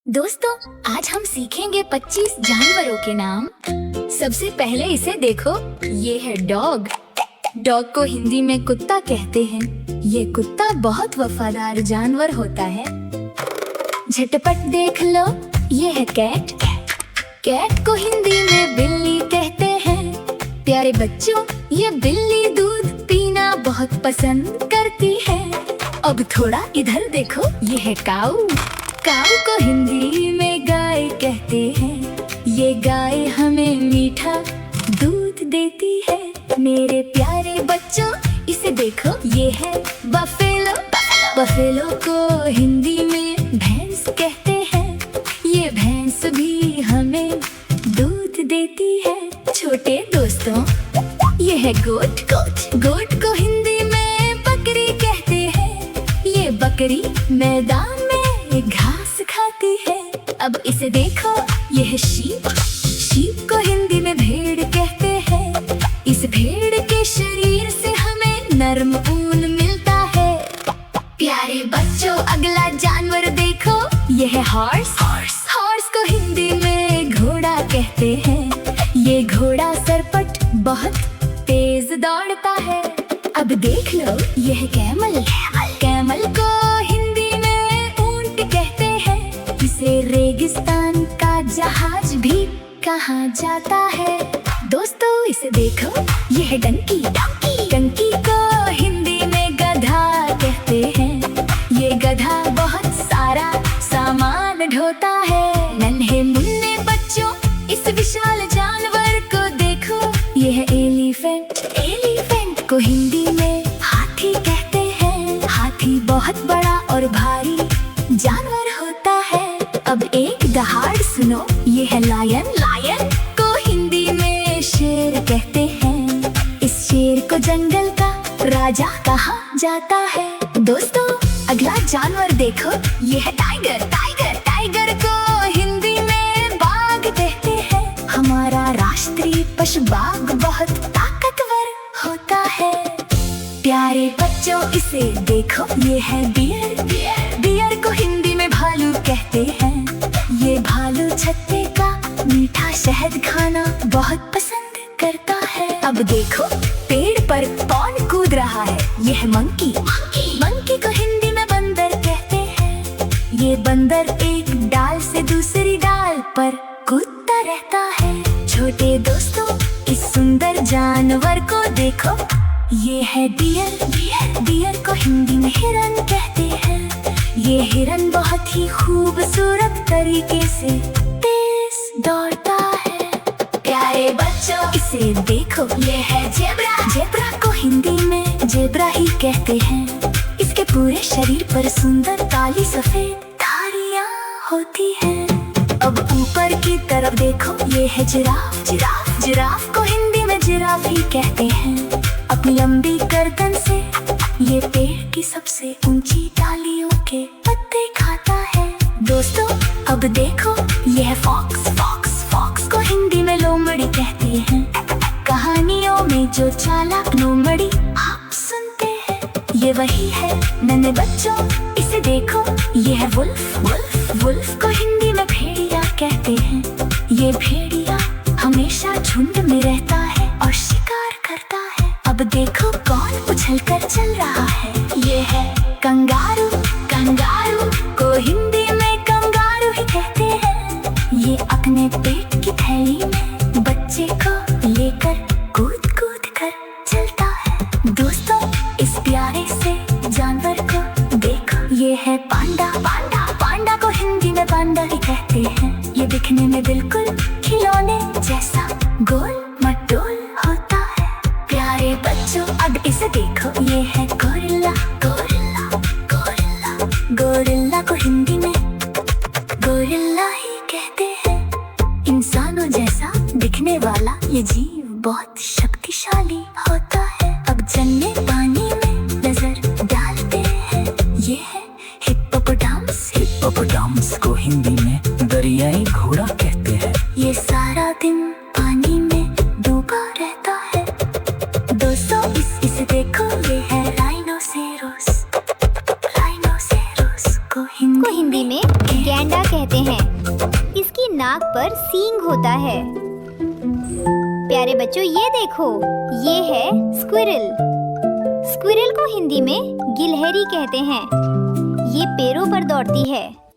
दोस्तों, आज हम सीखेंगे 25 जानवरों के नाम। सबसे पहले इसे देखो, ये है डॉग। डॉग को हिंदी में कुत्ता कहते हैं। ये कुत्ता बहुत वफादार जानवर होता है। झटपट देख लो, ये है कैट। कैट को हिंदी में बिल्ली कहते हैं। प्यारे बच्चों, ये बिल्ली दूध पीना बहुत पसंद करती है। अब थोड़ा इधर देखो, ये है काऊ। काऊ को हिंदी में गाय कहते हैं। ये गाय हमें मीठा दूध देती है। मेरे प्यारे बच्चों, इसे देखो, ये है बफेलो। बफेलो को हिंदी में भैंस कहते हैं। ये भैंस भी हमें दूध देती है। छोटे दोस्तों, ये है गोट। गोट को हिंदी में बकरी कहते हैं। ये बकरी मैदान में घास खाती है। अब इसे देखो, ये है शीप। शीप को हिंदी में भेड़ कहते हैं। इस भेड़ के शरीर से हमें नरम ऊन मिलता है। प्यारे बच्चों, अगला जानवर देखो, ये है हॉर्स। हॉर्स को हिंदी में घोड़ा कहते हैं। ये घोड़ा सरपट बहुत तेज दौड़ता है। अब देख लो, ये है कैमल। कैमल को हिंदी में ऊंट कहते हैं। इसे रेगिस्तान का जहाज भी कहा जाता है। दोस्तों, इसे देखो, ये है डंकी। डंकी को हिंदी में गधा कहते हैं। ये गधा बहुत सारा सामान ढोता है। नन्हे मुन्ने बच्चों, इस विशाल जानवर को देखो, ये है एलिफेंट। एलिफेंट को हिंदी में हाथी कहते हैं। हाथी बहुत बड़ा और भारी जानवर होता है। अब एक दहाड़ सुनो, ये है लायन। लायन को हिंदी में शेर कहते हैं। इस शेर को जंगल का राजा कहा जाता है। दोस्तों, अगला जानवर देखो, ये है टाइगर। टाइगर को हिंदी में बाघ कहते हैं। हमारा राष्ट्रीय पशु बाघ बहुत ताकतवर होता है। प्यारे बच्चों, इसे देखो, ये है बियर। बियर को हिंदी में भालू कहते हैं। ये भालू छत्ते का मीठा शहद खाना बहुत पसंद करता है। अब देखो, पेड़ पर कौन कूद रहा है, ये है मंकी। मंकी को हिंदी में बंदर कहते हैं। ये बंदर एक डाल से दूसरी डाल पर कूदता रहता है। छोटे दोस्तों, इस सुंदर जानवर को देखो, ये है डियर। डियर को हिंदी में हिरन कहते हैं। ये हिरन बहुत ही खूबसूरत तरीके से तेज दौड़ता है। प्यारे बच्चों, इसे देखो, ये है जेब्रा। जेब्रा को हिंदी में जेब्रा ही कहते हैं। इसके पूरे शरीर पर सुंदर काली सफेद धारियां होती हैं। अब ऊपर की तरफ देखो, ये है जिराफ। जिराफ को हिंदी में जिराफ ही कहते हैं। अपनी लंबी गर्दन से ये पेड़ की सबसे ऊंची डालियों के पत्ते खाता है। दोस्तों, अब देखो, ये है फॉक्स। फॉक्स को हिंदी में लोमड़ी कहते हैं। कहानियों में जो चालाक लोमड़ी आप सुनते हैं, ये वही है। नन्हे बच्चों, इसे देखो, ये है वुल्फ। वुल्फ को हिंदी में भेड़िया कहते हैं। ये भेड़िया हमेशा झुंड में रहता है और शिकार करता है। अब देखो, कौन उछलकर चल रहा है, ये है कंगारू। कंगारू को हिंदी में कंगारू ही कहते हैं। ये अपने पेट की थैली में बच्चे को लेकर कूद कर चलता है। दोस्तों, इस प्यारे से जानवर को देखो, ये है पांडा। पांडा को हिंदी में पांडा ही कहते हैं। ये दिखने में बिल्कुल खिलौने जैसा गोल मटोल होता है। प्यारे बच्चों, अब इसे देखो, ये है गोरिल्ला। गोरिल्ला को हिंदी में गोरिल्ला ही कहते हैं। इंसानों जैसा दिखने वाला ये जीव बहुत शक्तिशाली होता है। अब जन्मे पानी में नजर डालते हैं, ये है हिप्पोपोटामस। हिप्पोपोटामस को हिंदी में दरियाई घोड़ा कहते हैं। ये सारा दिन पानी में डूबा रहता है। दोस्तों, इसे देखो, ये है राइनोसेरोस को हिंदी में गैंडा कहते हैं। नाक पर सींग होता है। प्यारे बच्चों, ये देखो, ये है स्क्विरल। स्क्विरल को हिंदी में गिलहरी कहते हैं। ये पैरों पर दौड़ती है।